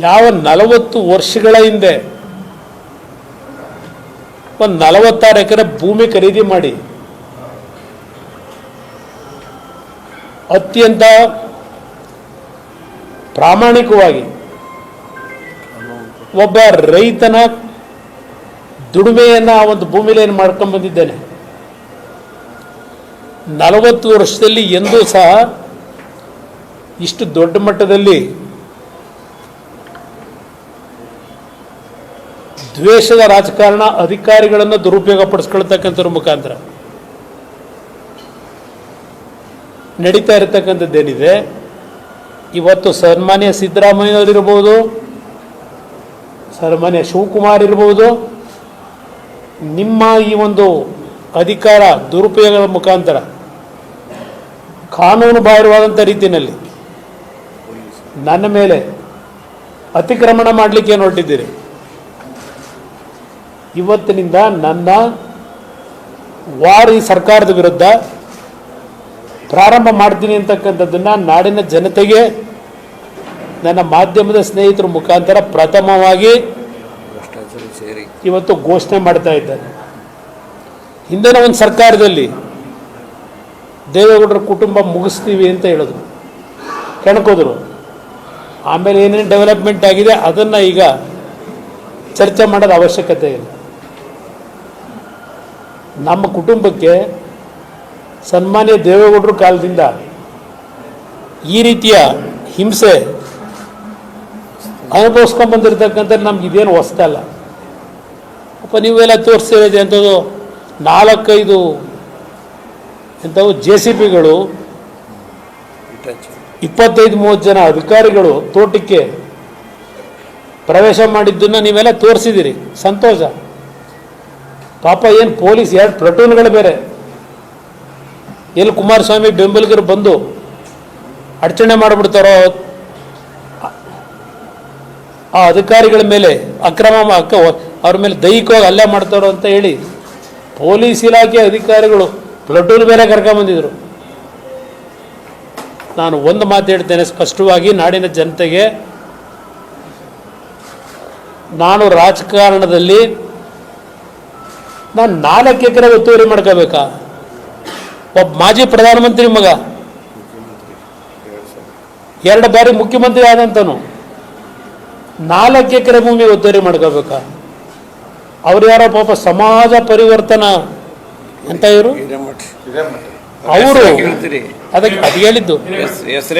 ಯಾವ 40 ವರ್ಷಗಳ ಹಿಂದೆ ಒಂದು 46 ಎಕರೆ ಭೂಮಿ ಖರೀದಿ ಮಾಡಿ ಅತ್ಯಂತ ಪ್ರಾಮಾಣಿಕವಾಗಿ ಒಬ್ಬ ರೈತನ ದುಡಿಮೆಯನ್ನು ಆ ಒಂದು ಭೂಮಿಲಿ ಏನು ಮಾಡ್ಕೊಂಡು ಬಂದಿದ್ದೇನೆ. 40 ವರ್ಷದಲ್ಲಿ ಎಂದೂ ಸಹ ಇಷ್ಟು ದೊಡ್ಡ ಮಟ್ಟದಲ್ಲಿ ದ್ವೇಷದ ರಾಜಕಾರಣ, ಅಧಿಕಾರಿಗಳನ್ನು ದುರುಪಯೋಗ ಪಡಿಸ್ಕೊಳ್ತಕ್ಕಂಥವ್ರ ಮುಖಾಂತರ ನಡೀತಾ ಇರತಕ್ಕಂಥದ್ದೇನಿದೆ, ಇವತ್ತು ಸನ್ಮಾನ್ಯ ಸಿದ್ದರಾಮಯ್ಯನವರಿರ್ಬೋದು, ಸನ್ಮಾನ್ಯ ಶಿವಕುಮಾರ್ ಇರ್ಬೋದು, ನಿಮ್ಮ ಈ ಒಂದು ಅಧಿಕಾರ ದುರುಪಯೋಗದ ಮುಖಾಂತರ ಕಾನೂನು ಬಾಹಿರವಾದಂಥ ರೀತಿಯಲ್ಲಿ ನನ್ನ ಮೇಲೆ ಅತಿಕ್ರಮಣ ಮಾಡಲಿಕ್ಕೆ ಹೊರಟಿದ್ದೀರಿ. ಇವತ್ತಿನಿಂದ ನನ್ನ ವಾರ್ ಈ ಸರ್ಕಾರದ ವಿರುದ್ಧ ಪ್ರಾರಂಭ ಮಾಡ್ತೀನಿ ಅಂತಕ್ಕಂಥದ್ದನ್ನು ನಾಡಿನ ಜನತೆಗೆ ನನ್ನ ಮಾಧ್ಯಮದ ಸ್ನೇಹಿತರ ಮುಖಾಂತರ ಪ್ರಥಮವಾಗಿ ಇವತ್ತು ಘೋಷಣೆ ಮಾಡ್ತಾ ಇದ್ದಾರೆ. ಹಿಂದಿನ ಒಂದು ಸರ್ಕಾರದಲ್ಲಿ ದೇವೇಗೌಡರ ಕುಟುಂಬ ಮುಗಿಸ್ತೀವಿ ಅಂತ ಹೇಳಿದ್ರು, ಕೆಣಕೋದ್ರು. ಆಮೇಲೆ ಏನೇನು ಡೆವಲಪ್ಮೆಂಟ್ ಆಗಿದೆ ಅದನ್ನು ಈಗ ಚರ್ಚೆ ಮಾಡೋದ ಅವಶ್ಯಕತೆ ಇಲ್ಲ. ನಮ್ಮ ಕುಟುಂಬಕ್ಕೆ ಸನ್ಮಾನ್ಯ ದೇವೇಗೌಡರ ಕಾಲದಿಂದ ಈ ರೀತಿಯ ಹಿಂಸೆ ಅನುಭವಿಸ್ಕೊಂಡು ಬಂದಿರತಕ್ಕಂಥ ನಮ್ಗೆ ಇದೇನು ಹೊಸ್ತಲ್ಲ. ಅಪ್ಪ ನೀವೆಲ್ಲ ತೋರಿಸ್ತಿರೋದು ಅಂಥದ್ದು 4-5 ಎಂಥವು JCBಗಳು, 25-30 ಜನ ಅಧಿಕಾರಿಗಳು ತೋಟಕ್ಕೆ ಪ್ರವೇಶ ಮಾಡಿದ್ದನ್ನು ನೀವೆಲ್ಲ ತೋರಿಸಿದ್ದೀರಿ, ಸಂತೋಷ. ಪಾಪ ಏನು ಪೊಲೀಸ್ 2 ಪ್ಲಟೂನ್ಗಳು ಬೇರೆ, ಎಲ್ಲಿ ಕುಮಾರಸ್ವಾಮಿ ಬೆಂಬಲಿಗರು ಬಂದು ಅಡಚಣೆ ಮಾಡಿಬಿಡ್ತಾರೋ, ಆ ಅಧಿಕಾರಿಗಳ ಮೇಲೆ ಅವ್ರ ಮೇಲೆ ದೈಹಿಕವಾಗಿ ಹಲ್ಲೆ ಮಾಡ್ತಾರೋ ಅಂತ ಹೇಳಿ ಪೊಲೀಸ್ ಇಲಾಖೆ ಅಧಿಕಾರಿಗಳು ಪ್ಲಟೂನ್ ಬೇರೆ ಕರ್ಕೊಂಬಂದಿದ್ರು. ನಾನು ಒಂದು ಮಾತು ಹೇಳ್ತೇನೆ ಸ್ಪಷ್ಟವಾಗಿ ನಾಡಿನ ಜನತೆಗೆ, ನಾನು ರಾಜಕಾರಣದಲ್ಲಿ ನಾನು 4 ಎಕರೆ ಒತ್ತುವರಿ ಮಾಡ್ಕೋಬೇಕಾ? ಒಬ್ಬ ಮಾಜಿ ಪ್ರಧಾನಮಂತ್ರಿ ಮಗ, 2 ಬಾರಿ ಮುಖ್ಯಮಂತ್ರಿ ಆದಂತನು 4 ಎಕರೆ ಭೂಮಿ ಒತ್ತುವರಿ ಮಾಡ್ಕೋಬೇಕಾ? ಅವ್ರು ಯಾರೋ ಪಾಪ ಸಮಾಜ ಪರಿವರ್ತನ ಅಂತ ಇವರು, ಅವರು ಅದಕ್ಕೆ ಅದು ಹೇಳಿದ್ದು